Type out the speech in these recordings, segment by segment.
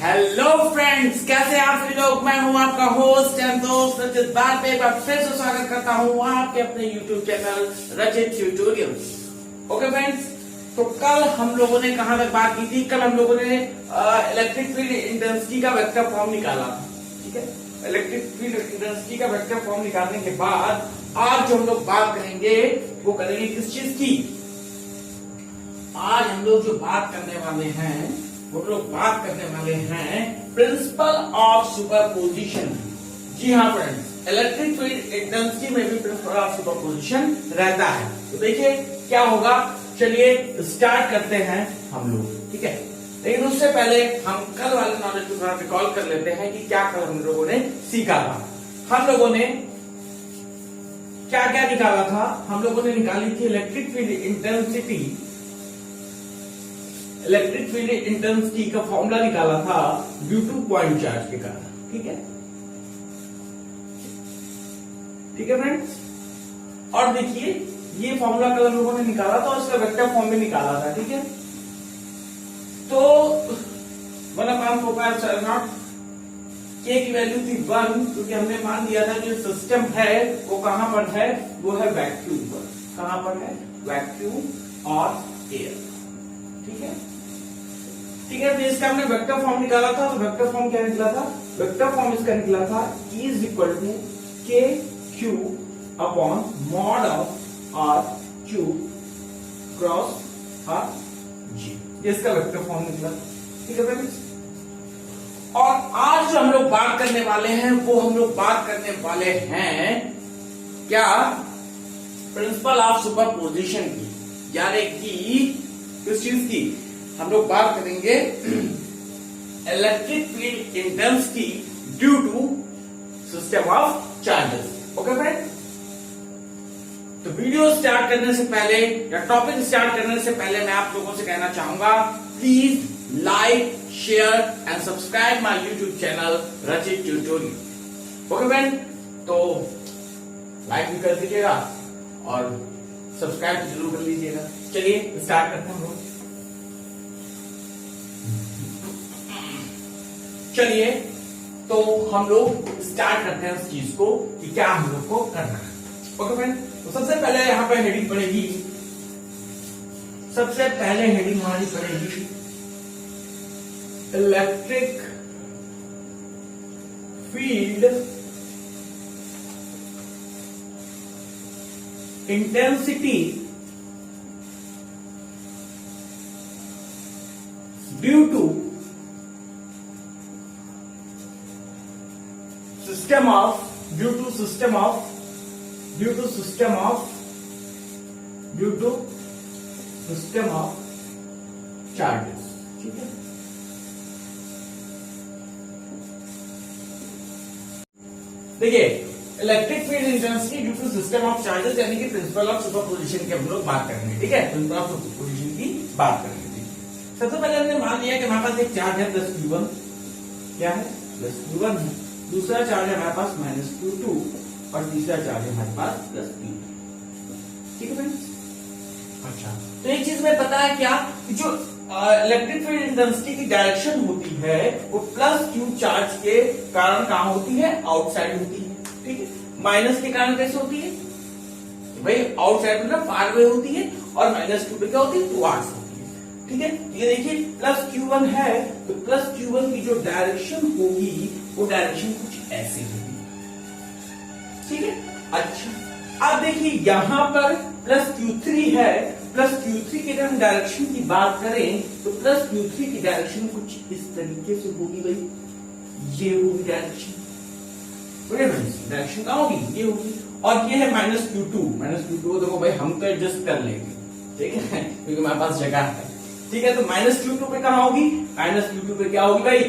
Hello friends, कैसे आप सभी लोग। मैं हूं आपका होस्ट एंड दोस्त रचित। बार पे एक बार फिर से स्वागत करता हूं आपके अपने यूट्यूब चैनल रचित ट्यूटोरियल्स। ओके फ्रेंड्स, तो कल हम लोगों ने कहां तक बात की थी। कल हम लोगों ने इलेक्ट्रिक फील्ड इंटेंसिटी का वेक्टर फॉर्म निकाला था। ठीक है, इलेक्ट्रिक फील्ड इंटेंसिटी का वेक्टर फॉर्म निकालने के बाद आज जो हम लोग बात करेंगे वो करेंगे किस चीज की। आज हम लोग जो बात करने वाले हैं वो लोग बात करने वाले हैं प्रिंसिपल ऑफ सुपरपोजिशन। जी हाँ फ्रेंड्स, इलेक्ट्रिक फील्ड इंटेंसिटी में भी प्रिंसिपल ऑफ सुपरपोजिशन रहता है। तो देखिए क्या होगा, चलिए स्टार्ट करते हैं हम लोग। ठीक है, लेकिन उससे पहले हम कल वाले नॉलेज को थोड़ा रिकॉल कर लेते हैं कि क्या कल हम लोगों ने सीखा था। हम लोगों ने क्या क्या निकाला था। हम लोगों ने निकाली थी electric field intensity. Electric field intensity का फॉर्मूला निकाला था ड्यू टू पॉइंट चार्ज के कारण। ठीक है, ठीक है फ्रेंड्स। और देखिए ये फॉर्मूला कल हम लोगों ने निकाला था और इसका वेक्टर फॉर्म में निकाला था। ठीक है, तो 1/4π0 के की वैल्यू थी 1, क्योंकि हमने मान लिया था जो सिस्टम है वो कहां पर है, वो है वैक्यूम पर। कहां पर है, वैक्यूम और एयर। ठीक है, ठीक है। तो इसका हमने वेक्टर फॉर्म निकाला था। तो वेक्टर फॉर्म क्या निकला था, वेक्टर फॉर्म इसका निकला था E is equal to K Q upon mod of R Q cross R जी। इसका वेक्टर फॉर्म निकला। ठीक है फ्रेंड्स, और आज जो हम लोग बात करने वाले हैं वो हम लोग बात करने वाले हैं क्या, प्रिंसिपल ऑफ सुपरपोजिशन की, यानी कि किस चीज की हम लोग बात करेंगे, electric field intensity due to system of charges. Okay friend, तो वीडियो स्टार्ट करने से पहले या टॉपिक स्टार्ट करने से पहले मैं आप लोगों से कहना चाहूंगा, please like share and subscribe my YouTube channel रचित ट्यूटोरियल। ओके फ्रेंड, तो लाइक भी कर दीजिएगा और सब्सक्राइब जरूर कर लीजिएगा। चलिए स्टार्ट करते हैं हम लोग। चलिए तो हम लोग स्टार्ट करते हैं उस चीज को कि क्या हम लोग को करना है। ओके फ्रेंड, तो सबसे पहले यहां पे हेडिंग पड़ेगी, सबसे पहले हेडिंग हमारी पड़ेगी electric field intensity due to system of due to system of charges। ठीक है, देखिए electric field intensity due to system of charges यानी कि प्रिंसिपल ऑफ सुपरपोजिशन के हम लोग बात करेंगे। ठीक है, प्रिंसिपल ऑफ सुपरपोजिशन की बात करेंगे। सबसे पहले हमने मान लिया कि हमारे पास एक चार्ज है प्लस Q1, क्या है, प्लस Q1 है। दूसरा चार्ज है हमारे पास माइनस Q2 और तीसरा चार्ज है हमारे पास प्लस Q। ठीक है फ्रेंड्स, अच्छा तो एक चीज में पता है क्या, जो इलेक्ट्रिक फील्ड इंटेंसिटी की डायरेक्शन होती है वो प्लस Q चार्ज के कारण कहां होती है, आउटसाइड होती है। ठीक है, माइनस के कारण कैसे होती है भाई, आउटसाइड मतलब फार अवे होती है, और माइनस Q पे क्या होती है, टुवर्ड्स होती है। ठीक है, ये देखिए प्लस Q1 है तो प्लस Q1 की जो डायरेक्शन होगी वो डायरेक्शन कुछ ऐसे होगी। ठीक है, अच्छा अब देखिए यहां पर प्लस Q3 है, प्लस Q3 की अगर हम डायरेक्शन की बात करें तो प्लस Q3 की डायरेक्शन कुछ इस तरीके से होगी भाई, ये होगी डायरेक्शन। डायरेक्शन कहां होगी, ये होगी, और ये है माइनस Q2 देखो भाई हम तो एडजस्ट कर लेंगे। ठीक है, क्योंकि हमारे पास जगह है। ठीक है, तो माइनस Q2 पे कहां होगी, माइनस Q2 पे क्या होगी भाई,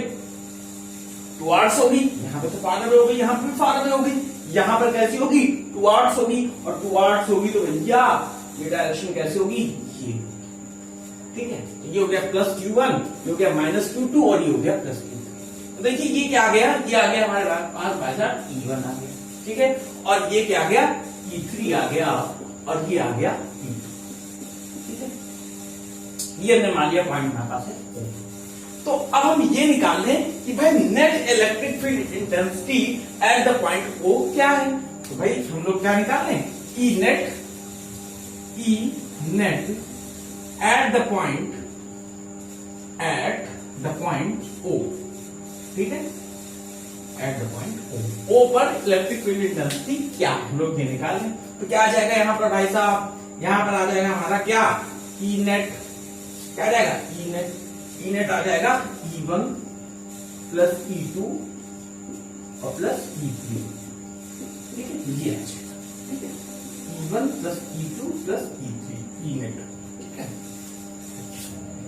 टुवर्ड्स होगी। यहाँ पे तो फार अवे होगी, यहाँ पे भी फार अवे होगी, यहाँ पर कैसी होगी, टुवर्ड्स होगी, और टुवर्ड्स होगी तो भैया ये डायरेक्शन कैसे होगी, ये। ठीक है, ये हो गया प्लस Q1, ये हो गया माइनस Q2 और ये हो गया प्लस Q3। तो देखिए ये क्या आ गया, ये आ गया हमारे पास पैसा E1 आ गया। ठीक है, और ये क्या आ गया, E3 आ गया, और ये आ गया E2। ठीक है, ये हमने मान लिया पॉइंट हमारे पास है। तो अब हम ये निकाल लें कि भाई net electric field intensity at the point O क्या है। तो भाई हम लोग क्या निकाल लें, E net at the point O, ठीक है, एट द पॉइंट O पर इलेक्ट्रिक फील्ड इंटेंसिटी क्या, हम लोग ये निकाल लें। तो क्या आ जाएगा यहां पर भाई साहब, यहां पर आ जाएगा हमारा क्या, ई नेट, क्या आ जाएगा ई नेट आ जाएगा E1 प्लस E2 और प्लस E3, ठीक है, ये आ जाएगा, ठीक है, E1 plus E2 plus E3, E net, ठीक है।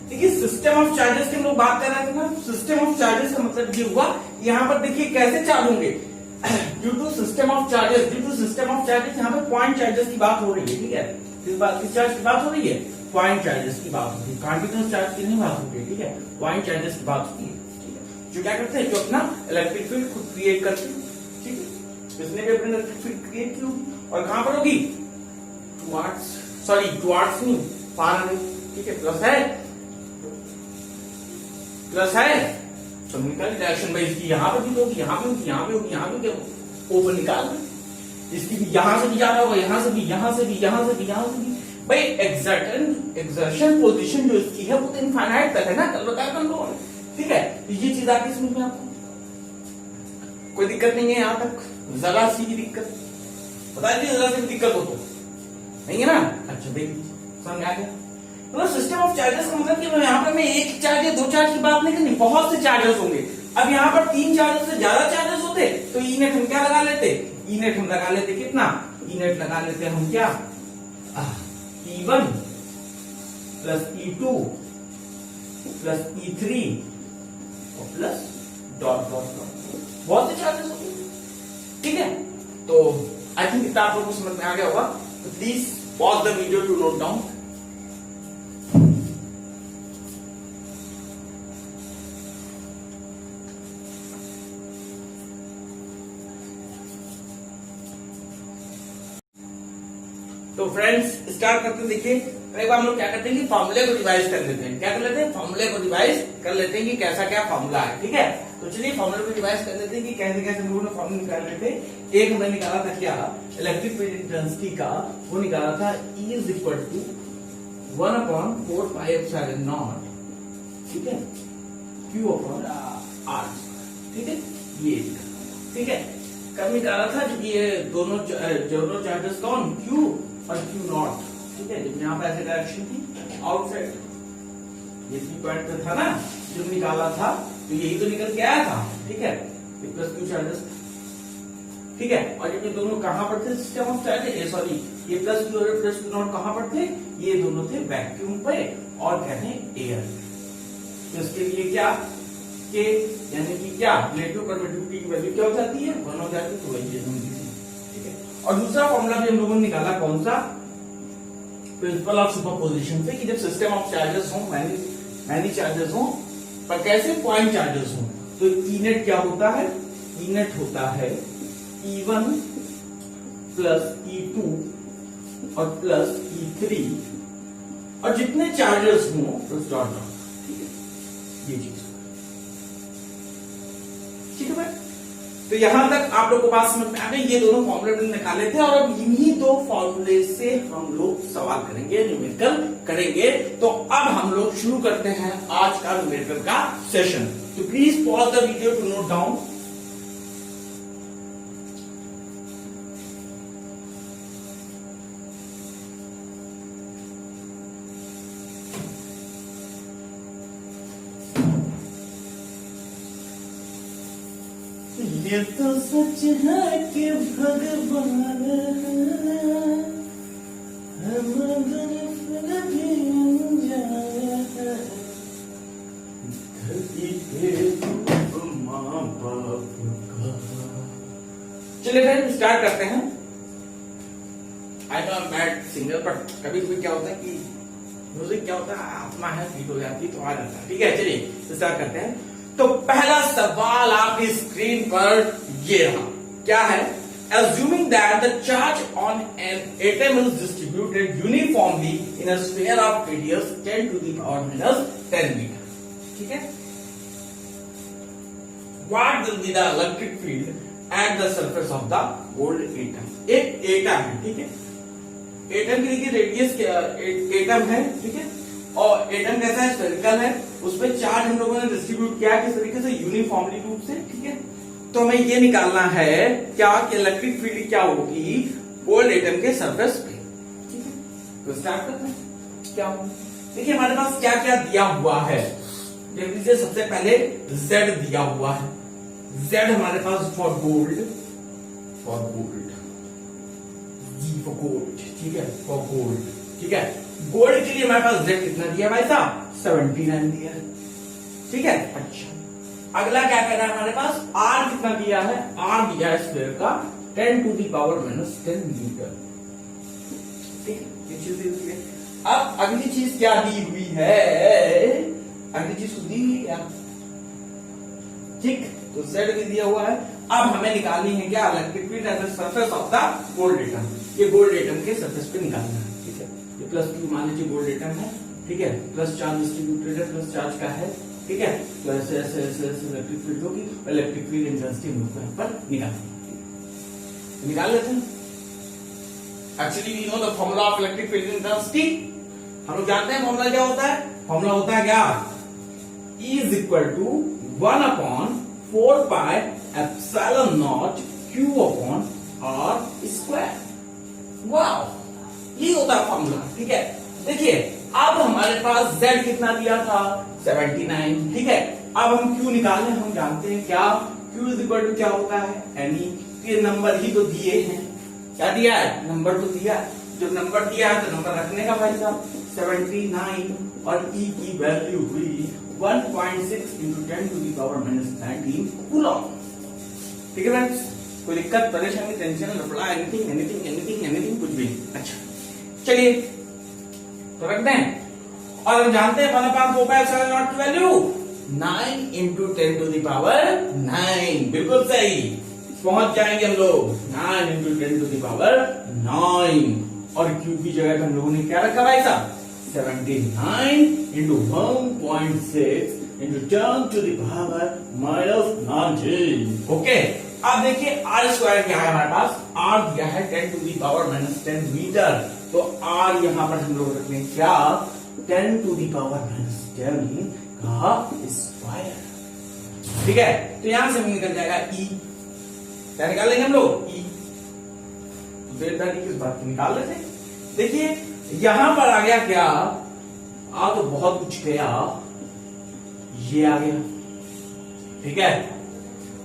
देखिए सिस्टम ऑफ चार्जेस की हम लोग बात कर रहे थे ना, सिस्टम ऑफ चार्जेस का मतलब ये हुआ, यहां पर देखिए कैसे चार्ज होंगे, due to system of charges यहाँ पे पॉइंट चार्जेस की बात हो रही है, ठीक है, किस चार्ज की बात हो रही है, पॉइंट चार्जेस की बात होती है, कॉन्टिन्यूअस चार्ज की नहीं बात होती है, ठीक है, पॉइंट चार्जेस की बात होती है, ठीक है, जो क्या करते हैं, जो अपना इलेक्ट्रिक फील्ड खुद क्रिएट करते हैं, ठीक है, इसने भी अपनी इलेक्ट्रिक फील्ड क्रिएट की होगी, और कहां पर होगी, टुवार्ड्स नहीं, फार अवे, ठीक है, प्लस है तो निकल डायरेक्शन भाई इसकी यहां पर भी होगी, यहां पे होगी, यहां पे होगी, यहां पे क्या ओवर निकाल, इसकी भी यहां से भी जा रहा होगा, यहां से भी, यहां से भी, यहां से भी, यहां से भी, भाई एक्सर्शन पोजीशन जो इसकी है वो तो इनफाइनाइट तक है ना, कल बताया था हम लोगों ने, ठीक है, तो ये चीज आती है समझ में आपको, कोई दिक्कत नहीं है यहां तक, जरा सी भी दिक्कत बता दीजिए, जरा सी भी दिक्कत हो तो नहीं है ना, अच्छा भाई समझ आ गया। तो सिस्टम ऑफ चार्जेस का मतलब कि यहाँ पर मैं एक चार्ज या दो चार्ज की बात नहीं करनी, बहुत से चार्जेस होंगे। अब यहाँ पर 3 चार्जेस से ज्यादा चार्जेस होते तो ई नेट हम क्या लगा लेते, ई नेट हम लगा लेते कितना, ई नेट लगा लेते हम क्या, E1 plus E2 plus E3 और प्लस डॉट डॉट डॉट, बहुत से चार्जेस होंगे, ठीक है। तो आई थिंक इतना आप लोगों को समझ में आ गया होगा, तो please pause the video to note down. तो फ्रेंड्स स्टार्ट करते हैं, देखिए एक बार हम लोग क्या करते हैं कि फॉर्मूले को रिवाइज कर लेते हैं, क्या कर लेते हैं, फॉर्मूले को रिवाइज कर लेते हैं कि कैसा क्या फॉर्मूला है, ठीक है। तो चलिए फॉर्मूले को रिवाइज कर लेते हैं कि कैसे कैसे हम लोगों ने फॉर्मूला निकाल लेते हैं। एक हमने निकाला था क्या, इलेक्ट्रिक फील्ड इंटेंसिटी का, वो निकाला था E इज इक्वल टू 1/4πε0, ठीक है, Q/R, ठीक है, ये ठीक है, कब निकाला था, जब ये दोनों चार्जेस कौन, Q और Q0, ठीक है, जब यहाँ पे ऐसे डायरेक्शन थी आउटसाइड, ये 3 पॉइंट पे था ना जब निकाला था, तो यही तो निकल के आया था, ठीक है, ये प्लस Q चार्जेस, ठीक है, और ये दोनों कहां पर थे सिस्टम ऑफ चार्जेस, सॉरी ये प्लस Q और प्लस Q0 कहां पर थे, ये दोनों थे वैक्यूम पे और कहते हैं एयर, तो इसके लिए क्या के, यानी कि क्या रिलेटिव परमिटिविटी की वैल्यू क्या हो जाती है, 1 हो जाती है, तो वही ठीक है। और दूसरा फॉर्मूला भी हम लोगों ने निकाला, कौन सा, प्रिंसिपल ऑफ सुपरपोजिशन से, कि जब सिस्टम ऑफ चार्जेस हो, मैनी चार्जेस हो, पर कैसे पॉइंट चार्जेस हो, तो ई नेट क्या होता है, ई नेट होता है E1 प्लस E2 और प्लस E3 और जितने चार्जेस हो प्लस डॉट डॉट, ठीक है, ये चीज, ठीक है भाई। तो यहां तक आप लोगों को बात समझ में आ गई, ये दोनों फॉर्मूले निकाले थे, और अब इन्हीं 2 फॉर्मूले से हम लोग सवाल करेंगे, न्यूमेरिकल करेंगे। तो अब हम लोग शुरू करते हैं आज का न्यूमेरिकल का सेशन। तो please pause the video to note down. ये तो सच है कि भगवान हम फिर भी अनजाने हैं, धरती पे माँ बाप का। चलिए फ्रेंड्स स्टार्ट करते हैं। I know I am bad singer, but कभी कभी क्या होता है कि म्यूजिक क्या होता है, आत्मा है, फील हो जाती है तो आ जाता है, ठीक है। चलिए स्टार्ट करते हैं। तो पहला सवाल आपकी स्क्रीन पर ये रहा, क्या है, assuming that the charge on an atom is distributed uniformly in a sphere of radius 10 to the power minus 10 metre, ठीक है। What will be the electric field at the surface of the gold atom. एक atom है, ठीक है, atom की देखिए radius atom है, ठीक है, और एटम कैसा है, स्फेरिकल है, उस पर चार्ज हम लोगों ने डिस्ट्रीब्यूट किया किस तरीके से, यूनिफॉर्मली रूप से, ठीक है। तो हमें ये निकालना है क्या कि इलेक्ट्रिक फील्ड क्या होगी गोल्ड एटम के सरफेस पे, ठीक है। तो स्टार्ट करते हैं क्या होगा। देखिए हमारे पास क्या क्या दिया हुआ है, देख लीजिए सबसे पहले Z दिया हुआ है, Z हमारे पास for gold, G for gold, ठीक है, फॉर गोल्ड, ठीक है। गोल्ड के लिए हमारे पास Z कितना दिया भाई साहब, 79 दिया है, ठीक है। अच्छा अगला क्या कह रहा है हमारे पास, R कितना दिया है, R दिया है स्क्वायर का 10 टू द पावर -10 मीटर, ठीक है, ये चीज दी हुई है। अब अगली चीज क्या दी हुई है, अगली चीज दी हुई है, ठीक, तो Z भी दिया हुआ है। अब हमें निकालनी है क्या, electric field at the surface of the gold atom, ये गोल्ड एटम के सरफेस पे निकालना है, ठीक है। ये +2 मान लीजिए गोल्ड एटम है, ठीक है, प्लस चार्ज डिस्ट्रीब्यूटेड है, प्लस चार्ज का है, ठीक है। तो ऐसे ऐसे ऐसे ऐसे इलेक्ट्रिक फील्ड होगी, इलेक्ट्रिक फील्ड इंटेंसिटी हम लोग यहाँ पर निकाल लेते हैं। Actually we know the formula of electric field intensity, हम लोग जानते हैं फॉर्मूला क्या होता है, फॉर्मूला होता है क्या, E is equal to 1/4 epsilon naught Q upon R square. वाह, ये होता है फॉर्मूला, ठीक है। देखिए अब हमारे पास Z कितना दिया था, 79, ठीक है। अब हम Q निकालने, हम जानते हैं क्या, Q इज इक्वल टू क्या होता है, NE, ये नंबर ही तो दिए हैं, क्या दिया है, नंबर तो दिया है, जब नंबर दिया है तो नंबर रखने का भाई साहब, 79 और E की वैल्यू हुई 1.6 × 10 टू द पावर -19 कूलम, ठीक है फ्रेंड्स। कोई दिक्कत, परेशानी, टेंशन, लफड़ा, एनीथिंग एनीथिंग एनीथिंग एनीथिंग, कुछ भी। अच्छा चलिए तो रखते हैं, और हम जानते हैं 1/4 की वैल्यू 9 × 10 टू द पावर 9, बिल्कुल सही, पहुंच जाएंगे हम लोग 9 × 10 टू द पावर 9, और Q की जगह हम लोगों ने क्या रखा भाई साहब, 79 × 1.6 × 10 टू द पावर -19, ओके। अब देखिए R स्क्वायर क्या है हमारे पास, R दिया है 10 टू द पावर -10 मीटर, तो R यहां पर हम लोग रखते हैं क्या, 10 टू द पावर -10 का स्क्वायर, ठीक है। तो यहां से निकल जाएगा E, क्या निकाल लेंगे हम लोग, E, देरदारी किस बात की निकाल लेते। देखिए यहां पर आ गया क्या, आ तो बहुत कुछ गया, ये आ गया, ठीक है।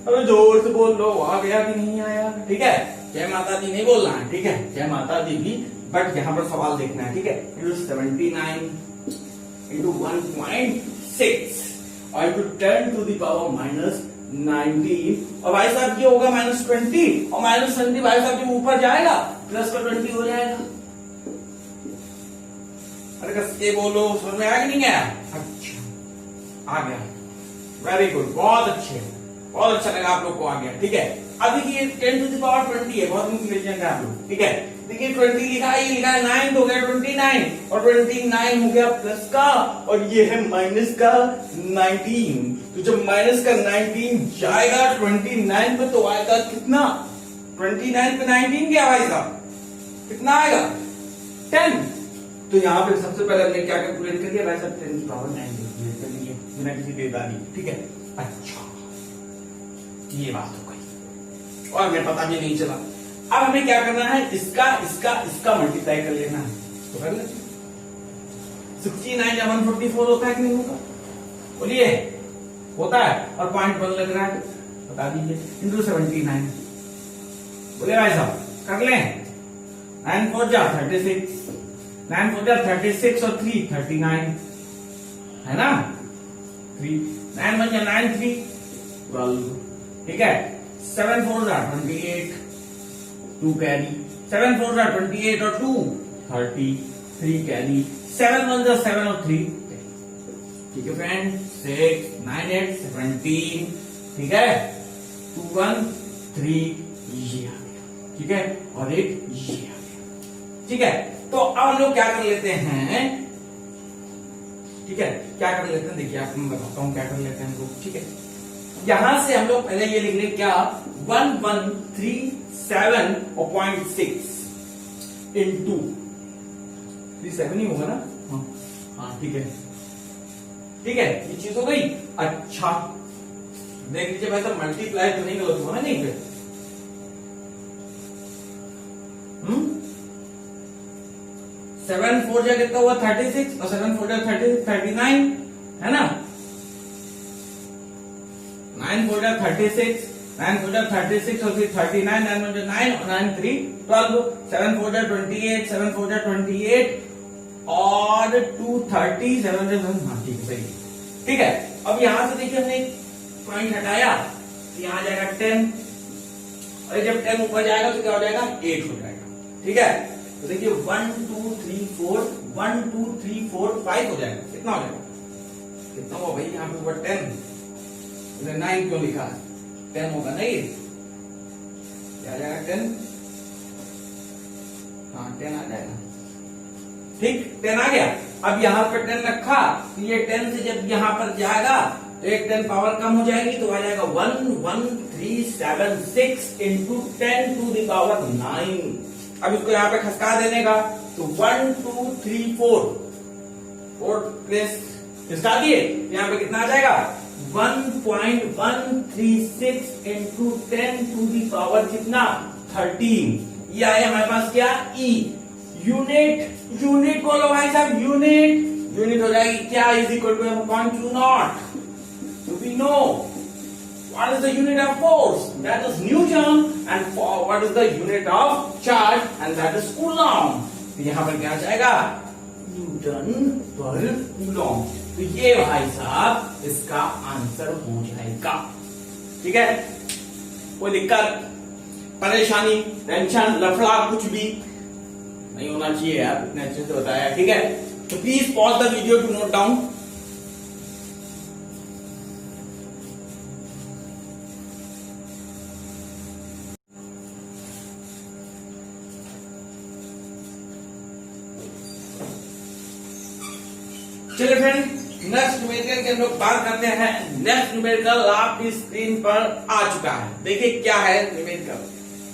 अरे जोर से बोल लो, आ गया कि नहीं आया, ठीक है। जय माता दी नहीं बोलना है, ठीक है, जय माता दी भी, बट यहां पर सवाल देखना है, ठीक है। 79 × 1.6 और 10 टू द पावर -19, और भाई साहब ये होगा -20, और -20 भाई साहब जब ऊपर जाएगा प्लस का 20 हो जाएगा। अरे कस के बोलो, समझ में आया कि नहीं आया, अच्छा आ गया, वेरी गुड, बहुत अच्छे, बहुत अच्छा लगा आप लोग को, आ गया, ठीक है। अब देखिए 10 टू द पावर 20 है, बहुत इंटेलिजेंट है आप लोग, ठीक है। देखिए 20 लिखा है, ये लिखा है 9 तो हो गया 29, और 29 हो गया प्लस का, और ये है माइनस का 19, तो जब माइनस का 19 जाएगा 29 पे तो आएगा कितना, 29 पे 19 क्या भाई साहब, कितना आएगा 10। तो यहाँ पे सबसे पहले हमने क्या कैलकुलेट कर दिया भाई साहब, 10 की पावर 9 कैलकुलेट कर लिए बिना किसी बेदारी, ठीक है। अच्छा ये बात हो गई, और हमें पता भी नहीं चला। अब हमें क्या करना है, इसका इसका इसका मल्टीप्लाई कर लेना है, तो कर लेते। 69 या 144 होता है कि नहीं होता, बोलिए होता है, और 0.1 लग रहा है, बता दीजिए, इंटू 79, बोले भाई साहब कर लें, 9 4 जा 36, 9 4 जा 36 और 3 39 है ना, 3 9 1 जा 9 3 12, ठीक है। 7 4 जा 28, 2 कैरी, 7 4 जा 28 और 2 30, 3 कैरी, 7 1 जा 7 और 3, ठीक है फ्रेंड, 6 9 8 17, ठीक है, 2 1 3 ये आ गया, ठीक है, और एक ये आ गया, ठीक है। तो अब हम लोग क्या कर लेते हैं, ठीक है, क्या कर लेते हैं, देखिए आपको मैं बताता हूं क्या कर लेते हैं हम लोग, ठीक है। यहां से हम लोग पहले ये लिख रहे क्या 1137.6 इंटू 37 ही होगा ना। हाँ ठीक है, ठीक है, ये चीज हो गई। अच्छा देख लीजिए भाई साहब, मल्टीप्लाई तो नहीं गलत हुआ ना, नहीं पे 7 4 जा कितना हुआ 36 और 7 4 जा 39 है ना। 9 4 जा 36, 9 4 जा 36 और फिर 39, 9 1 जा 9 और 9 3 12, 7 4 जा 28, 7 4 जा 28 और 2 30, 7 जा 7। हाँ ठीक है, सही, ठीक है। अब यहां से देखिए हमने पॉइंट हटाया तो यहां जाएगा 10 और जब 10 ऊपर जाएगा तो क्या हो जाएगा 8 हो जाएगा, ठीक है। तो देखिए 1 2 3 4 1 2 3 4 5 हो जाएगा। कितना हो जाएगा, कितना हुआ भाई यहाँ पे ऊपर 10, 9 क्यों लिखा है, 10 होगा नहीं, क्या आ जाएगा 10, हाँ 10 आ जाएगा, ठीक 10 आ गया। अब यहाँ पर 10 रखा तो ये 10 से जब यहाँ पर जाएगा तो एक 10 पावर कम हो जाएगी तो आ जाएगा 11376 इंटू 10 टू द पावर 9। अब इसको यहाँ पे खसका देने का तो 1 2 3 4 प्लेस खसका दिए, यहाँ पे कितना आ जाएगा 1.136 इंटू 10 टू द पावर कितना 13। ये आया हमारे पास क्या ई यूनिट, यूनिट बोलो भाई साहब, यूनिट, यूनिट हो जाएगी क्या is equal to m/2 So we know what is the unit of force, that is Newton, and what is the unit of charge, and that is Coulomb. तो यहां पर क्या जाएगा न्यूटन पर कूलॉम। तो ये भाई साहब इसका आंसर हो जाएगा, ठीक है। कोई दिक्कत परेशानी टेंशन लफड़ा कुछ भी नहीं होना चाहिए यार, इतने अच्छे से बताया, ठीक है। तो please pause the video to note down. चलिए फ्रेंड, नेक्स्ट न्यूमेरिकल की हम लोग बात करते हैं। नेक्स्ट न्यूमेरिकल आपकी स्क्रीन पर आ चुका है। देखिए क्या है न्यूमेरिकल,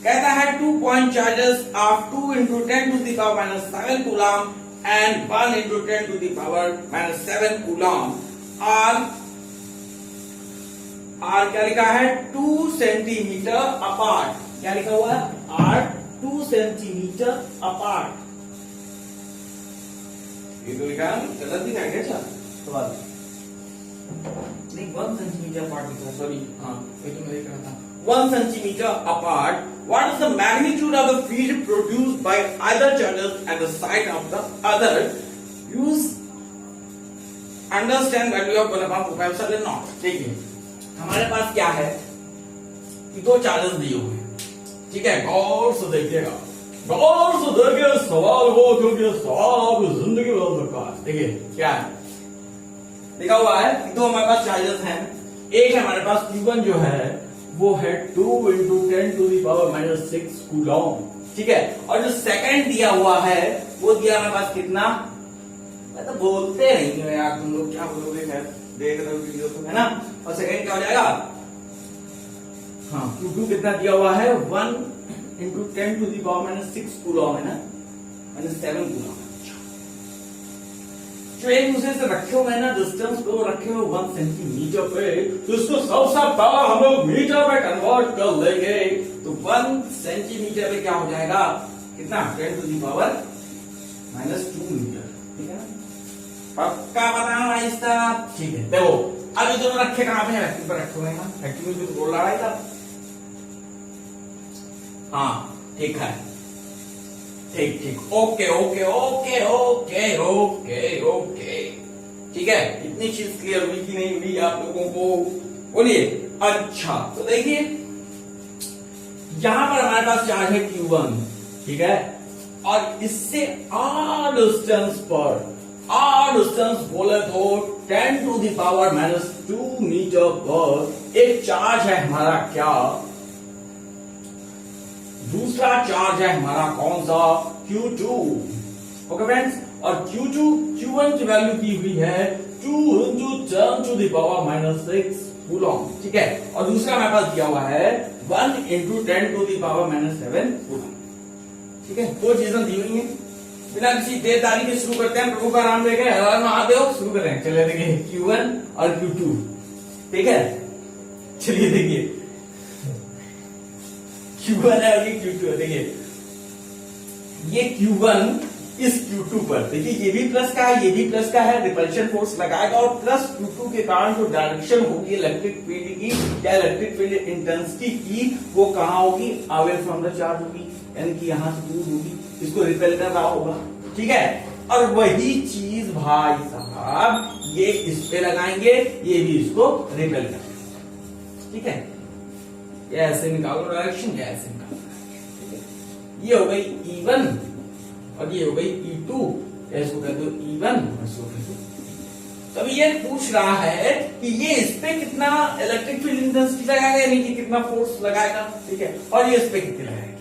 कहता है 2 point charges of 2 into 10 to the power minus 7 coulomb and 1 into 10 to the power minus 7 coulomb are क्या लिखा है 2 सेंटीमीटर अपार्ट। क्या लिखा हुआ है आर 2 सेंटीमीटर अपार्ट। ये तो लिखा गलत दिखा है क्या सवाल, नहीं 1 सेंटीमीटर अपार्ट लिखा, सॉरी हाँ ये तो मैं देख रहा था 1 centimetre apart. What is the magnitude of the field produced by either charges at the side of the other? Use understand value of 1/4π0। देखिए हमारे पास क्या है कि दो चार्जेस दिए हुए हैं, ठीक है। गौर से देखिएगा, गौर से देखिए सवाल हो क्योंकि सवाल आपकी जिंदगी बदल सकता है। देखिए क्या है लिखा हुआ है कि दो हमारे पास चार्जेस हैं। एक हमारे पास Q1 जो है वो है 2 into 10 to the power minus 6 Coulomb, ठीक है। और जो सेकंड दिया हुआ है वो दिया हमारे पास कितना, मैं तो बोलते नहीं हो यार, तुम लोग क्या बोलोगे, खैर देख रहे हो वीडियो को है ना। और सेकंड क्या हो जाएगा, हाँ Q2 कितना दिया हुआ है 1 into 10 to the power minus 6 Coulomb है ना, minus 7 कूलॉम। जो एक दूसरे से रखे हुए हैं ना डिस्टेंस को रखे हुए 1 सेंटीमीटर पे, तो इसको सबसे पहले हम लोग मीटर में कन्वर्ट कर लेंगे। तो 1 सेंटीमीटर पे क्या हो जाएगा कितना 10 टू दी पावर -2 मीटर, ठीक है ना। पक्का बताना भाई साहब, ठीक है। देखो अब ये दोनों रखे कहां पे है, वैक्यूम पर रखे हुए हैं ना, वैक्यूम में जो बोल रहा है था, हाँ ठीक है, ठीक ठीक, okay okay okay okay okay okay, ठीक है। इतनी चीज क्लियर हुई कि नहीं हुई आप लोगों को, बोलिए। अच्छा तो देखिए यहां पर हमारे पास चार्ज है Q1, ठीक है, और इससे आर डिस्टेंस बोले तो 10 टू द पावर -2 मीटर पर एक चार्ज है हमारा क्या, दूसरा चार्ज है हमारा कौन सा Q2, ओके फ्रेंड्स। और Q1 की वैल्यू की हुई है 2 into 10 to the power -6 Coulomb, ठीक है। और दूसरा हमारे पास दिया हुआ है 1 × 10⁻⁷ कूलॉम, ठीक है। दो चीजें दी हुई हैं, बिना किसी देरदारी के शुरू करते हैं। प्रभु का नाम लेकर हर हर महादेव शुरू करें। चलिए देखिए Q1 और Q2, ठीक है। चलिए देखिए Q1 है और ये Q2 है। देखिए ये Q1 इस Q2 पर, देखिए ये भी प्लस का है, ये भी प्लस का है, रिपल्शन फोर्स लगाएगा और प्लस Q2 के कारण जो डायरेक्शन होगी इलेक्ट्रिक फील्ड की या इलेक्ट्रिक फील्ड इंटेंसिटी की, वो कहां होगी? अवे फ्रॉम द चार्ज होगी, यानी कि यहां से दूर होगी, इसको रिपेल कर रहा होगा, ठीक है। और वही चीज भाई साहब ये इस पे लगाएंगे, ये भी इसको रिपेल करेगा, ठीक है। ये ऐसे निकालो डायरेक्शन, ये ऐसे निकालो, ठीक है। ये हो गई E1 और ये हो गई E2, इसको कह दो E1 और इसको कह दो। तब ये पूछ रहा है कि ये इस पे कितना इलेक्ट्रिक फील्ड इंटेंसिटी लगाएगा, यानी कि कितना फोर्स लगाएगा, ठीक है। और ये इस पे कितनी लगाएगी,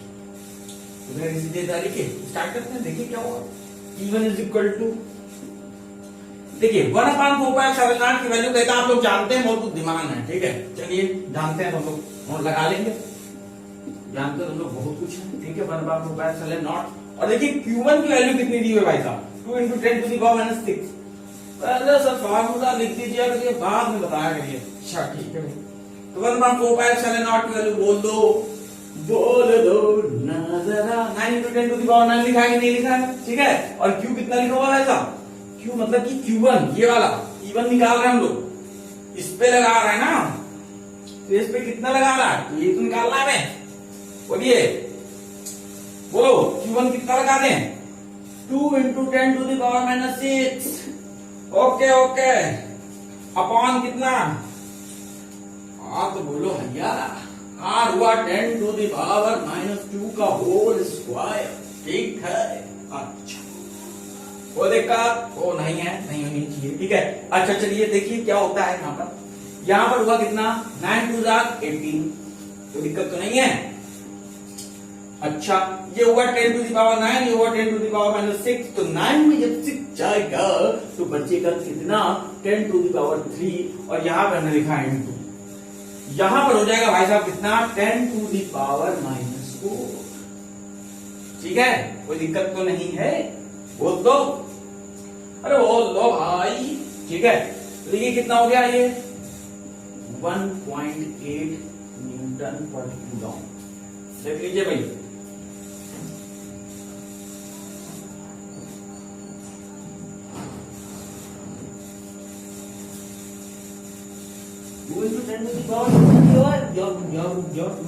तो इसी देदारी के स्टार्ट करते हैं। देखिए क्या होगा। E1 इज इक्वल टू, देखिए 1/4πε0 की वैल्यू कहता है, आप लोग जानते हैं, बहुत बुद्धिमान है, ठीक है। चलिए जानते हैं, हम लोग लगा लेंगे, जानते हैं हम लोग बहुत कुछ है, ठीक है। 1/4πε0 और देखिए Q1 की वैल्यू कितनी दी हुई है भाई साहब? 2 × 10⁻⁶। पहले सर फार्मूला लिख दीजिए और ये बाद में बताया करिए। अच्छा ठीक है, तो 1/4πε0 की वैल्यू बोल दो ना जरा। 9 × 10⁻⁹ लिखा है कि नहीं लिखा है, ठीक है। और Q कितना लिखा हुआ है साहब? Q मतलब कि Q1 ये वाला E1 निकाल रहे हैं हम लोग, इस पे लगा रहे हैं ना, तो इस पे कितना लगा रहा है, तो ये तो निकालना है हमें। बोलिए बोलो Q1 कितना लगा दें? 2 × 10⁻⁶। ओके ओके, अपॉन कितना? तो बोलो भैया, R हुआ 10⁻⁻² का होल स्क्वायर, ठीक है। अच्छा वो दिक्कत वो नहीं है, नहीं होनी चाहिए, ठीक है। अच्छा चलिए देखिए क्या होता है यहाँ पर हुआ कितना? 9 × 2 = 18, तो दिक्कत तो नहीं है। अच्छा ये हुआ 10⁻⁹, ये हुआ 10⁻⁶, तो 9 में जब 6 जाएगा तो बचेगा कितना? 10⁻3, और यहाँ पर हमने लिखा है × यहां पर हो जाएगा भाई साहब कितना? 10⁻⁻4, ठीक है। कोई दिक्कत तो नहीं है, बोल दो, अरे बोल दो भाई, ठीक है। तो देखिए कितना हो गया ये 1.8 N/कूलॉम। देख लीजिए भाई,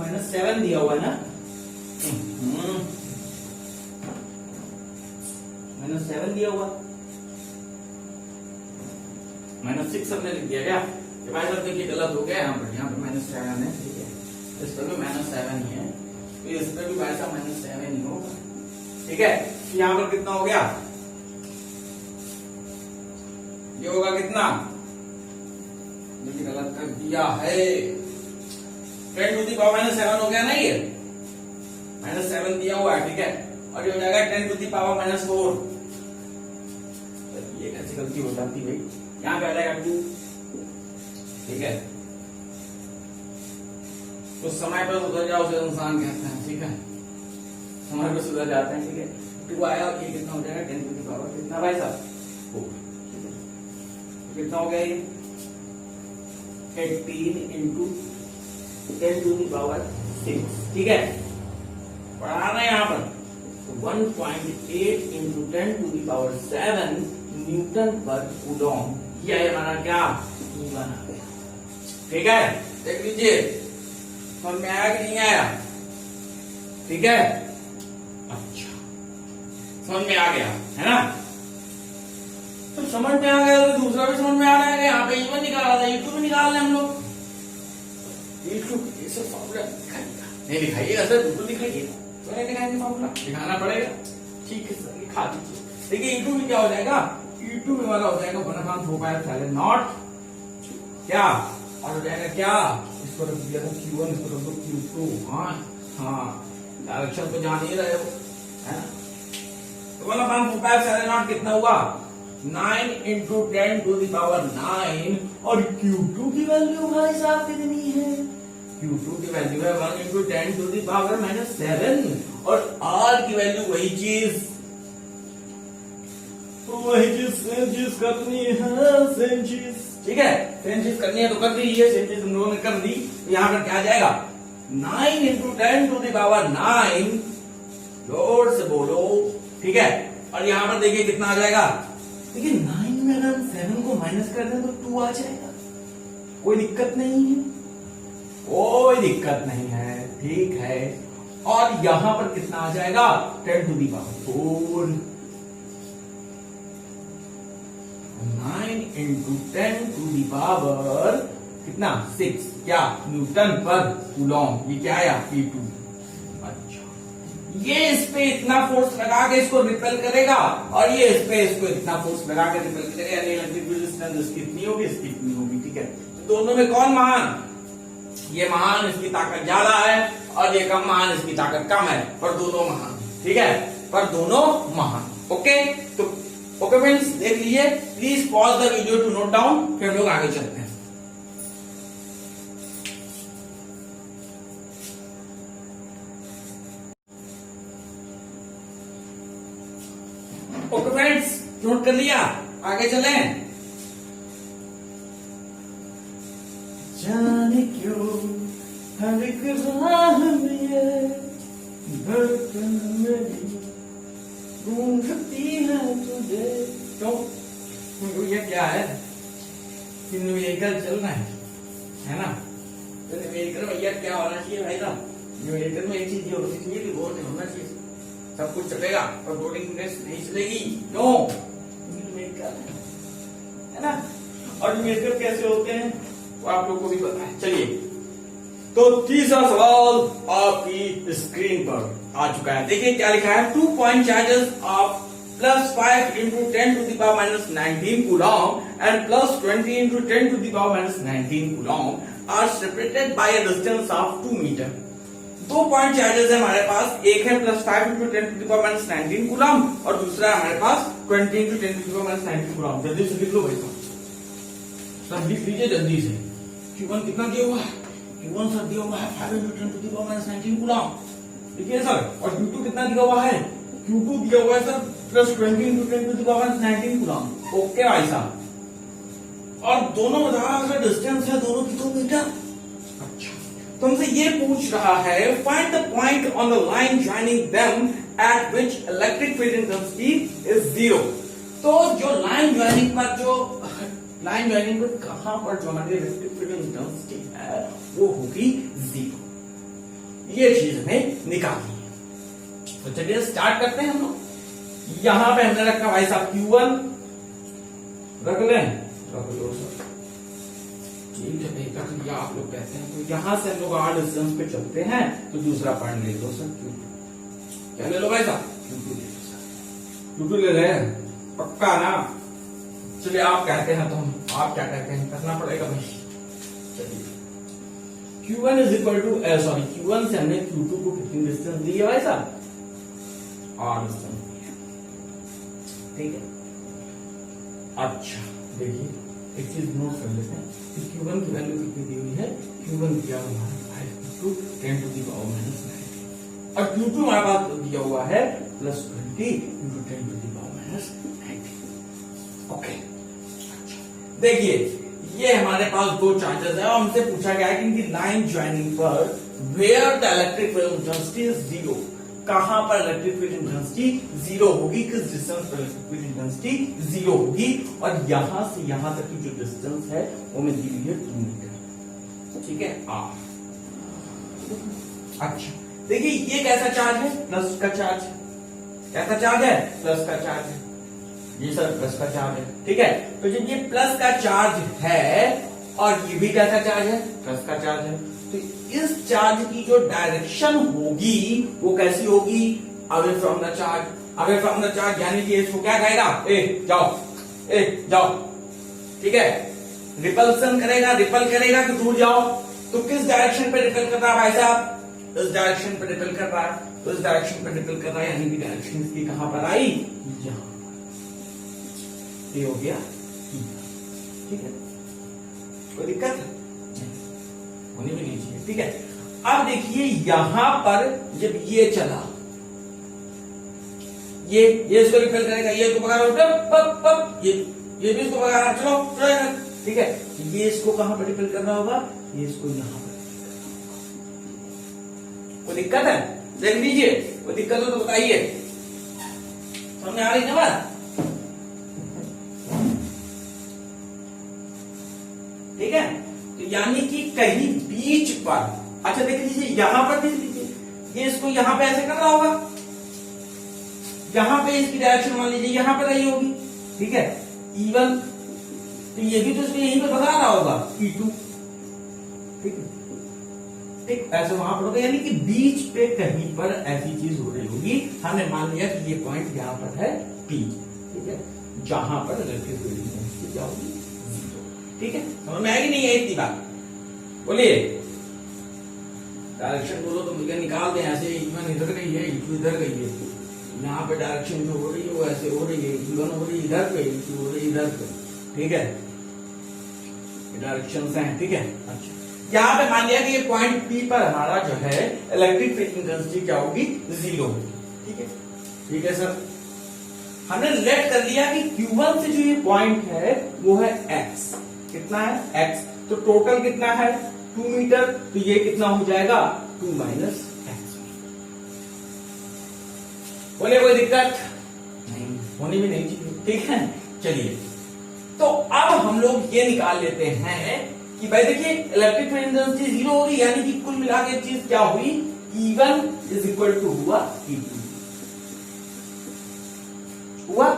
-7 दिया हुआ है ना, -7 दिया हुआ, -6 हमने लिख दिया क्या? ये भाई साहब देखिए गलत हो गया, यहाँ पर -7 है, ठीक है। इस पर भी -7 ही है, तो इस पर भी भाई साहब -7 ही होगा, ठीक है। यहाँ पर कितना हो गया? ये होगा कितना? गलत कर दिया है, 10⁻⁻7 हो गया ना, ये -7 दिया हुआ है, ठीक है। और ये हो जाएगा 10⁻⁻4। ये कैसे गलती हो जाती भाई? यहाँ पे आ जाएगा 2, ठीक है। तो समय पर सुधर जाओ उसे इंसान कहते हैं, ठीक है। समय पर सुधर जाते हैं, ठीक है। 2 आया और ये कितना हो जाएगा? 10⁻, कितना भाई साहब? 4, कितना हो गया ये? 18 × 10⁻6, ठीक है। पढ़ा रहे हैं यहाँ पर, तो 1.8 × 10⁻7 N/कूलॉम, ये है हमारा क्या? E1 आ गया, ठीक है। देख लीजिए समझ में आया कि नहीं आया, ठीक है। अच्छा समझ में आ गया है ना, तो समझ में आ गया तो दूसरा भी समझ में आ जाएगा। यहाँ पे E1 निकाला था, E2 भी निकाल लें हम लोग। E2 ये सब फॉर्मूला नहीं लिखाइएगा सर, बिल्कुल लिखाइएगा, तो नहीं लिखाएंगे फॉर्मूला, दिखाना पड़ेगा, ठीक है सर लिखा दीजिए। देखिए E2 में क्या हो जाएगा? E2 में वाला हो जाएगा 1/4πε0 क्या, और हो जाएगा क्या? इसको रख दिया था Q1, इसको रख दो Q2। हाँ डायरेक्शन तो जान ही रहे हो, है ना। तो 1/4πε0 कितना हुआ? 9 इंटू 10 टू द पावर 9 और Q2 की वैल्यू भाई साहब कितनी है? Q2 की वैल्यू है 1 इंटू 10 टू द पावर -7 और R की वैल्यू वही चीज सेम चीज करनी है, सेम चीज, ठीक है, सेम चीज करनी है तो कर दीजिए, सेम चीज हम लोगों ने कर दी, तो यहाँ पर क्या आ जाएगा 9 इंटू 10 टू द पावर 9, जोर से बोलो, ठीक है। और यहाँ पर देखिए कितना आ जाएगा, देखिए 9 में अगर हम 7 को माइनस कर दें तो 2 आ जाएगा, कोई दिक्कत नहीं है, कोई दिक्कत नहीं है, ठीक है। और यहां पर कितना आ जाएगा 10 to the power 4, 9 into 10 to the power कितना 6, क्या न्यूटन पर कूलॉम, ये क्या आया P2। अच्छा, ये इस पे इतना फोर्स लगा के इसको रिपेल करेगा और ये इस पे इसको इतना फोर्स लगा के रिपेल करेगा, यानी इलेक्ट्रिक रेजिस्टेंस इसकी इतनी होगी, इसकी इतनी होगी, ठीक है। तो दोनों में कौन महान? ये महान, इसकी ताकत ज्यादा है, और ये कम महान, इसकी ताकत कम है, पर दोनों महान, ठीक है, पर दोनों महान। ओके, तो ओके फ्रेंड्स, देख लीजिए, please pause the video to note down, फिर हम लोग आगे चलते हैं। ओके फ्रेंड्स, नोट कर लिया, आगे चलें। जाने क्यों हर एक राह में धड़कन मेरी ढूंढती है तुझे, क्यों ये क्या है कि न्यूमेरिकल चल रहा है ना, तो न्यूमेरिकल में यह क्या होना चाहिए भाई साहब, न्यूमेरिकल में एक चीज ये होनी चाहिए कि बोर्ड होना चाहिए, सब कुछ चलेगा पर बोर्डिंग नहीं चलेगी, नो, न्यूमेरिकल है ना। और न्यूमेरिकल कैसे होते हैं वो आप लोग को भी पता है। चलिए, तो तीसरा सवाल आपकी स्क्रीन पर आ चुका है, देखिए क्या लिखा है, 2 point charges of +5 into 10 to the power -19 coulomb and +20 into 10 to the power -19 coulomb are separated by a distance of 2 metre. 2 point charges है हमारे पास, एक है +5 into 10 to the power -19 coulomb और दूसरा है हमारे पास 20 into 10 to the power -19 coulomb. जल्दी से लिख लो भाई साहब, सब लिख लीजिए जल्दी से। Q1 कितना दिया हुआ है? Q1 सर दिया हुआ है 5 into 10 to the power -19 coulomb, ठीक है सर। और Q2 कितना दिया हुआ है? Q2 दिया हुआ है sir +20 into 10 to the power -19 coulomb. Okay भाई साहब, और दोनों बता रहा डिस्टेंस है दोनों की 2 मीटर। अच्छा, तो हमसे ये पूछ रहा है, find the point on the line joining them at which electric field intensity is 0। तो जो लाइन ज्वाइनिंग पर कहां पर जो हमारी इलेक्ट्रिक फील्ड इंटेंसिटी है वो होगी 0, ये चीज हमें निकालनी है। तो चलिए स्टार्ट करते हैं हम लोग। यहां पे हमने रखा भाई साहब Q1, रख लें, रख लो सर, ठीक है भाई रख लिया आप लोग कहते हैं। तो यहां से हम लोग आर डिस्टेंस पे चलते हैं, तो दूसरा पॉइंट ले लो सर Q2, क्या ले लो भाई साहब Q2 ले लो सर, Q2 ले रहे हैं पक्का ना। चलिए आप कहते हैं तो आप क्या कहते हैं, करना पड़ेगा भाई। चलिए Q1 is equal to Q1 से हमने Q2 को कितनी डिस्टेंस दी है भाई साहब, R डिस्टेंस, ठीक है। अच्छा देखिए एक चीज नोट कर लेते हैं कि Q1 की वैल्यू कितनी दी हुई है, Q1 दिया हुआ है 5 इंटू 10 टू द पावर -9 और Q2 हमारे पास दिया हुआ है +20 into 10 to the power -19। Okay, देखिए ये हमारे पास 2 चार्जेस है और हमसे पूछा गया है कि इनकी लाइन ज्वाइनिंग पर where the electric field intensity is 0, कहां पर इलेक्ट्रिक फील्ड इंटेंसिटी 0 होगी, किस डिस्टेंस पर इलेक्ट्रिक फील्ड इंटेंसिटी 0 होगी। और यहां से यहां तक की जो डिस्टेंस है वो में दी हुई है 2 मीटर, ठीक है R। अच्छा देखिए ये कैसा चार्ज है, प्लस का चार्ज, कैसा चार्ज है, प्लस का चार्ज है, ये सर प्लस का चार्ज है, ठीक है। तो जब ये प्लस का चार्ज है और ये भी कैसा चार्ज है, प्लस का चार्ज है, तो इस चार्ज की जो डायरेक्शन होगी वो कैसी होगी, away from the charge, away from the charge, यानी कि इसको क्या कहेगा, जाओ, ठीक है। रिपल्सन करेगा, रिपल करेगा कि दूर जाओ, तो किस डायरेक्शन पे रिपल कर रहा है भाई साहब, इस डायरेक्शन पे रिपल कर रहा है, तो इस डायरेक्शन पे रिपल कर रहा है, यानी कि डायरेक्शन इसकी कहां पर आई, यहां, ये हो गया E। ठीक है, कोई दिक्कत है? होनी भी नहीं चाहिए। ठीक है, अब देखिए यहां पर जब ये चला, ये इसको रिपेल करेगा, ये इसको भगा रहा, ये भी इसको भगा रहा, चलो। ठीक है, ये इसको कहां पर रिपेल करना होगा? ये इसको यहां पर। कोई दिक्कत है? देख लीजिए, कोई दिक्कत हो तो बताइए। समझ आ रही है बात? ठीक है, तो यानी कि कहीं बीच पर, अच्छा देख लीजिए यहां पर देख लीजिए, ये इसको यहां पे ऐसे करना होगा, यहां पे इसकी डायरेक्शन मान लीजिए यहां पे रही होगी। ठीक है, E1, तो ये भी तो इसको यहीं पे बता रहा होगा E2। ठीक है, ठीक ऐसे वहां पर होगा, यानी कि बीच पे कहीं पर ऐसी चीज हो रही होगी। हमने मान लिया कि ये पॉइंट यहां पर है P। ठीक है, जहां पर इलेक्ट्रिक फील्ड इंटेंसिटी क्या होगी? 0। ठीक है, समझ में आएगी नहीं है इतनी बात? बोलिए, डायरेक्शन बोलो तो मुझे निकाल दें। ऐसे E1 इधर गई है, E2 इधर गई है, यहाँ पे डायरेक्शन जो हो रही है वो ऐसे हो रही है, E1 हो रही है इधर पे, E2 हो रही है इधर पे। ठीक है, डायरेक्शन हैं। ठीक है, अच्छा यहाँ पे मान लिया कि ये पॉइंट P पर हमारा जो है इलेक्ट्रिक फील्ड इंटेंसिटी क्या होगी? 0 होगी। ठीक है, ठीक है सर, हमने लेट कर लिया कि Q1 से जो ये पॉइंट है वो है X। कितना है? X। तो टोटल कितना है? 2 मीटर। तो ये कितना हो जाएगा? 2 माइनस X। बोले कोई दिक्कत नहीं, होनी भी नहीं चाहिए। ठीक है, चलिए तो अब हम लोग ये निकाल लेते हैं कि भाई देखिए इलेक्ट्रिक फील्ड इंटेंसिटी 0 हो रही, यानी कि कुल मिला के चीज क्या हुई? E1 इज इक्वल टू हुआ E2। हुआ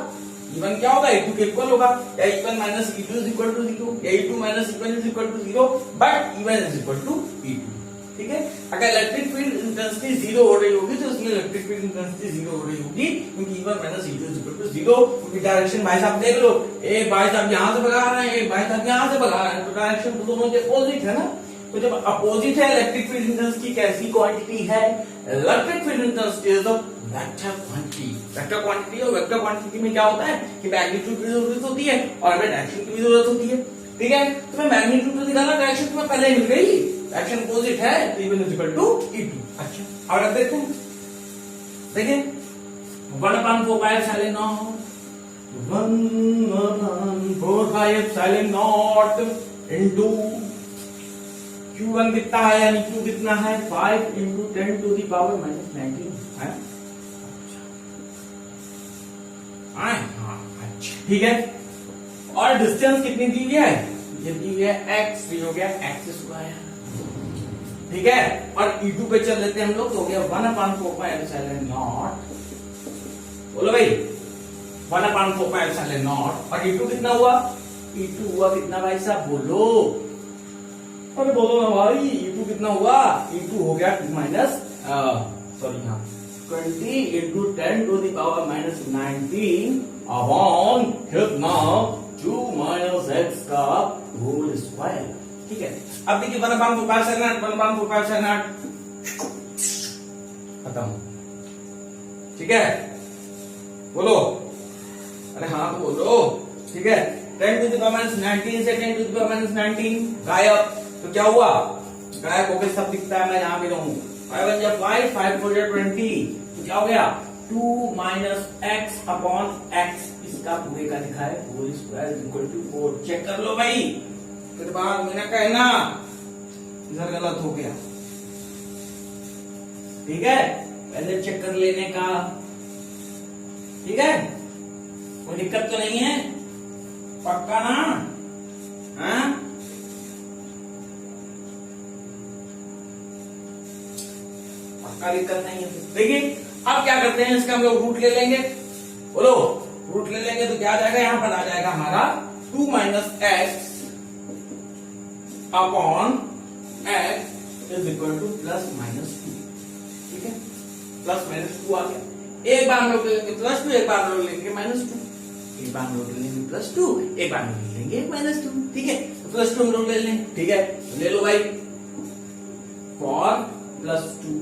E1 क्या होगा? E2 के इक्वल होगा, या E1 minus E2 is equal to 0, या E2 minus E1 is equal to 0, but E1 is equal to E2। ठीक है, अगर इलेक्ट्रिक फील्ड इंटेंसिटी 0 हो रही होगी तो उसमें इलेक्ट्रिक फील्ड इंटेंसिटी 0 हो रही होगी, क्योंकि E1 minus E2 is equal to 0। क्योंकि डायरेक्शन भाई साहब देख लो, एक भाई साहब यहां से भगा रहे हैं, एक भाई साहब यहां से भगा रहे हैं, तो डायरेक्शन तो दोनों के अपोजिट है ना। तो जब अपोजिट है, इलेक्ट्रिक फील्ड इंटेंसिटी कैसी क्वांटिटी है? Electric field intensity is the vector quantity. Vector quantity, और वेक्टर क्वांटिटी में क्या होता है कि मैग्नीट्यूड की जरूरत होती है और हमें डायरेक्शन की भी जरूरत होती है। ठीक है, तो मैं मैग्नीट्यूड को निकालना, डायरेक्शन तुम्हें पहले ही मिल गई, एक्शन अपोजिट है, तो E1 is equal to E2। अच्छा, और अब देखते हैं, देखिए 1/4 pi epsilon naught, 1/4 pi epsilon naught into Q1 कितना है, यानी Q कितना है? 5 into 10 to the power minus 19 है। अच्छा, ठीक है, और डिस्टेंस कितनी दी हुई है? ये दी हुई है X, ये हो गया X स्क्वायर। ठीक है, और E2 पे चल लेते हैं हम लोग, तो हो गया 1/4 पाई एप्सिलॉन नॉट। बोलो भाई, 1/4 पाई एप्सिलॉन नॉट, और E2 कितना हुआ? E2 हुआ कितना भाई साहब? बोलो, अरे बोलो ना भाई, E2 कितना हुआ? E2 हो गया माइनस सॉरी हाँ 20 into 10 to the power minus 19 upon कितना? 2 माइनस x का होल स्क्वायर। ठीक है, अब देखिए 1/4 pi epsilon naught, 1/4 pi epsilon naught खत्म। ठीक है, बोलो, अरे हाँ तो बोलो। ठीक है, 10 टू द पावर माइनस 19 से 10 टू द पावर माइनस 19 गायब। तो क्या हुआ? गायब होकर सब दिखता है, मैं यहां भी रहूं। 5 5 4 20, तो क्या हो गया? 2 माइनस x अपॉन x, इसका पूरे का लिखा है whole square equal to 4। Check कर लो भाई, फिर बाद में ना कहना इधर गलत हो गया। ठीक है, पहले चेक कर लेने का। ठीक है, कोई दिक्कत तो नहीं है? पक्का ना? हाँ, पक्का दिक्कत नहीं है। देखिए अब क्या करते हैं, इसका हम लोग रूट ले लेंगे। बोलो, रूट ले लेंगे तो क्या आ जाएगा? यहां पर आ जाएगा हमारा 2 minus x upon x is equal two plus minus 2। ठीक है, प्लस माइनस 2 आ गया। एक बार हम लोग लेंगे प्लस 2, एक बार हम लोग लेंगे माइनस 2, एक बार हम लोग लेंगे प्लस 2, एक बार हम लोग लेंगे माइनस 2। ठीक है, तो प्लस 2 हम लोग ले लेंगे। ठीक है, ले लो भाई, फॉर प्लस 2।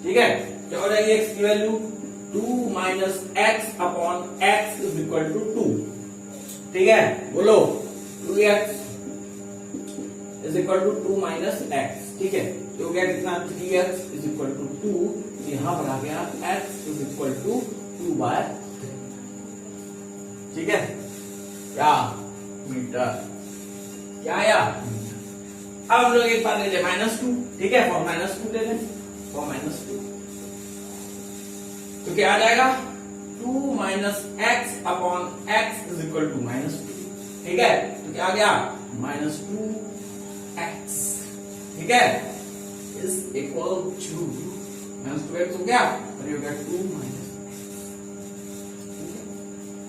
ठीक है, क्या हो जाएगी x की value 2 minus x upon x is equal to 2। ठीक है, बोलो 2x is equal to 2 minus x. ठीक है, तो हो गया कितना 3x इज इक्वल टू 2। यहां पर आ गया x इज इक्वल टू 2/3। ठीक है, क्या मीटर, क्या आया। अब हम लोग एक बार ले ले -2। ठीक है, फॉर -2 ले लें, फॉर -2 तो क्या आ जाएगा 2 minus x upon x is equal to -2। ठीक है, तो क्या आ गया -2x। ठीक है, इज इक्वल टू -2x हो गया और ये हो गया 2 माइनस।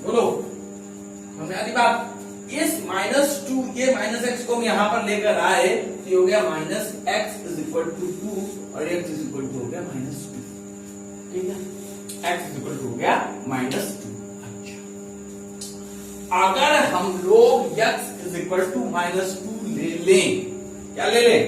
बोलो समझ आ रही बात। इस -2 ये -x को हम यहां पर लेकर आए तो ये हो गया -x इज इक्वल टू 2 और x इज इक्वल टू हो गया -2। ठीक है, x इज इक्वल टू हो गया -2। अच्छा, अगर हम लोग x इज इक्वल टू -2 ले लें, क्या ले लें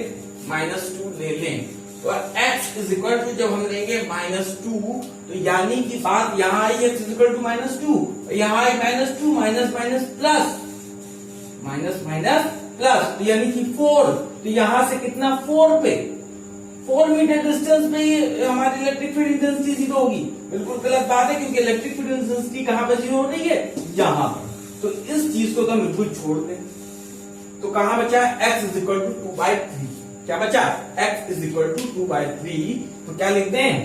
-2 ले लें, तो x इज इक्वल टू जब हम लेंगे -2 तो यानी कि बात यहां आई x इज इक्वल टू -2, यहां आई -2 minus minus plus minus minus plus, तो यानी कि 4। तो यहां से कितना 4 पे 4 मीटर डिस्टेंस पे ये हमारी इलेक्ट्रिक फील्ड इंटेंसिटी 0 होगी। बिल्कुल गलत बात है, क्योंकि इलेक्ट्रिक फील्ड इंटेंसिटी कहां पे 0 हो रही है, यहां पर। तो इस चीज को तो हम बिल्कुल छोड़ दें। तो कहां बचा x इज इक्वल टू 2/3। क्या बचा x इज इक्वल टू 2/3। तो क्या लिखते हैं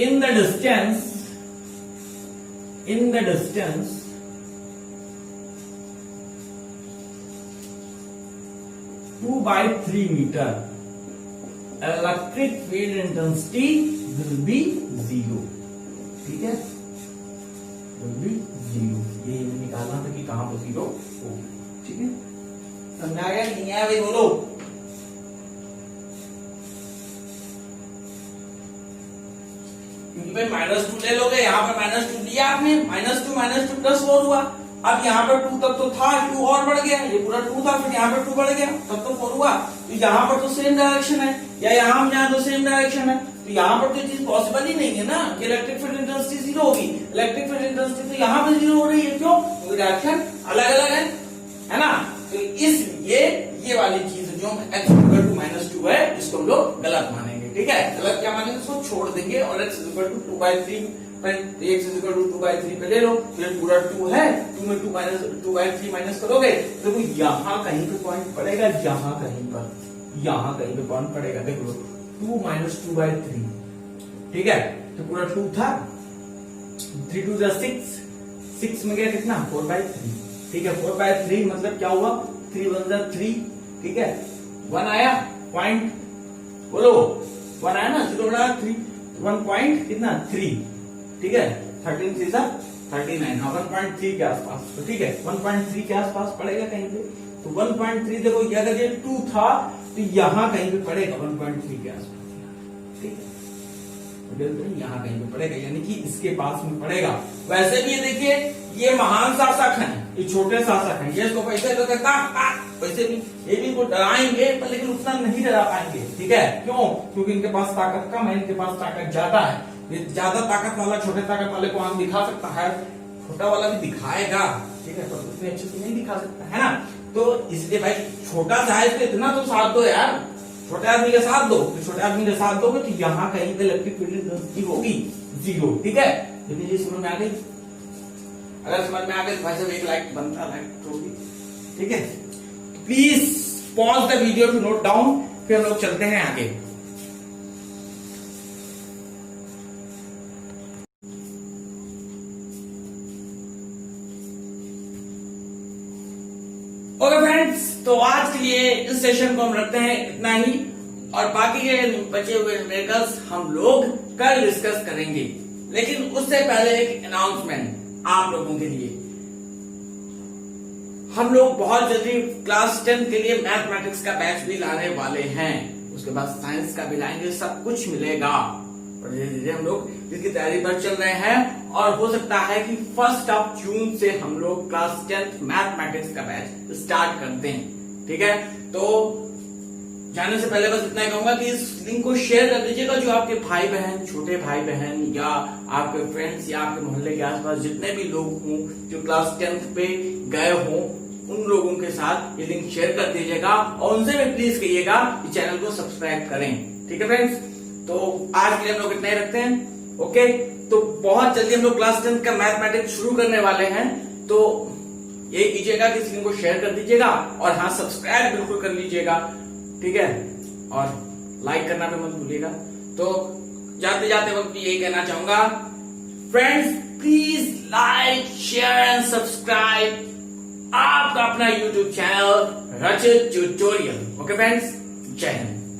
in the distance 2/3 meter electric field intensity will be 0। ठीक है, will be 0। ये निकालना था कि कहां पर 0 हो। ठीक है, समझ आ गया नहीं आया भाई, बोलो। क्योंकि भाई -2 ले लोगे, यहाँ पर -2 दिया आपने, -2 प्लस 4 हुआ। अब यहाँ पर 2 तक तो था, 2 और बढ़ गया, ये पूरा 2 था, फिर यहाँ पर 2 बढ़ गया, तब तो 4 हुआ। तो यहाँ पर तो सेम डायरेक्शन है, या यहाँ हम जाए तो सेम डायरेक्शन है। तो यहाँ पर तो ये चीज पॉसिबल ही नहीं है ना कि इलेक्ट्रिक फील्ड इंटेंसिटी 0 होगी। इलेक्ट्रिक फील्ड इंटेंसिटी तो यहाँ पर 0 हो रही है, क्यों, क्योंकि डायरेक्शन अलग अलग है ना। तो इसलिए ये वाली चीज जो x इक्वल टू -2 है, इसको हम लोग गलत मानेंगे। ठीक है, गलत क्या मानेंगे, इसको छोड़ देंगे और x इक्वल टू 2/3 पर x इक्वल टू 2/3 पे ले लो। तो पूरा 2 है, 2 में 2/3 माइनस करोगे, देखो यहाँ कहीं पे पॉइंट पड़ेगा, यहाँ कहीं पे पॉइंट पड़ेगा। देखो 2 माइनस 2/3। ठीक है, तो पूरा 2 था, 3 2 6, 6 में गया कितना 4/3। ठीक है, 4/3 मतलब क्या हुआ, 3 1 3। ठीक है, 1 आया पॉइंट, बोलो 1 आया ना, 0 बना 3, 1 पॉइंट कितना 3। ठीक है, 13 3 39, 1.3 के आसपास। तो ठीक है, 1.3 के आसपास पड़ेगा कहीं पे। तो 1.3 देखो, अगर ये 2 था तो यहाँ कहीं पे पड़ेगा 1.3 के आसपास। ठीक है, यहाँ कहीं पे पड़ेगा, यानी कि इसके पास में पड़ेगा। वैसे भी ये देखिए, ये महान शासक है, ये छोटे शासक हैं, ये इसको पैसे तो कहता वैसे भी ये भी इनको डराएंगे, पर लेकिन उतना नहीं डरा पाएंगे। ठीक है, क्यों, क्योंकि इनके पास ताकत कम है, इनके पास ताकत ज्यादा है। ये ज्यादा ताकत वाला छोटे ताकत वाले को आम दिखा सकता है, छोटा वाला भी दिखाएगा। ठीक है, पर उतने अच्छे से नहीं दिखा सकता है ना। तो इसलिए भाई छोटा साइज पे इतना तो साथ दो यार, छोटे आदमी का साथ दो। तो छोटे आदमी का साथ दोगे तो यहाँ कहीं पे इलेक्ट्रिक फील्ड इंटेंसिटी होगी 0। ठीक है, लेकिन ये समझ में आ गई। अगर समझ में आ गई तो भाई साहब एक लाइक बनता, लाइक होगी। ठीक है, please pause the video to note down, फिर हम लोग चलते हैं आगे। ओके फ्रेंड्स, तो आज के लिए इस सेशन को हम रखते हैं इतना ही, और बाकी के बचे हुए न्यूमेरिकल्स हम लोग कल डिस्कस करेंगे। लेकिन उससे पहले एक अनाउंसमेंट आप लोगों के लिए, हम लोग बहुत जल्दी क्लास 10 के लिए मैथमेटिक्स का बैच भी लाने वाले हैं, उसके बाद साइंस का भी लाएंगे, सब कुछ मिलेगा। और धीरे धीरे हम लोग इसकी तैयारी पर चल रहे हैं, और हो सकता है कि 1 जून से हम लोग क्लास 10 मैथमेटिक्स का बैच स्टार्ट करते हैं। ठीक है, तो जाने से पहले बस इतना ही कहूंगा कि इस लिंक को शेयर कर दीजिएगा, जो आपके भाई बहन, छोटे भाई बहन या आपके फ्रेंड्स या आपके मोहल्ले के आसपास जितने भी लोग हों जो क्लास 10th पे गए हों, उन लोगों के साथ ये लिंक शेयर कर दीजिएगा और उनसे भी प्लीज कहिएगा कि चैनल को सब्सक्राइब करें। ठीक है फ्रेंड्स, तो आज के लिए हम लोग इतना ही रखते हैं। ओके, तो बहुत जल्दी हम लोग क्लास 10th का मैथमेटिक्स शुरू करने वाले हैं, तो ये कीजिएगा कि इस लिंक को शेयर कर दीजिएगा और हाँ, सब्सक्राइब बिल्कुल कर लीजिएगा। ठीक है, और लाइक करना भी मत भूलिएगा। तो जाते जाते वक्त यही कहना चाहूंगा, friends please like, share and subscribe आपका अपना यूट्यूब चैनल रचित ट्यूटोरियल। ओके फ्रेंड्स, जय हिंद।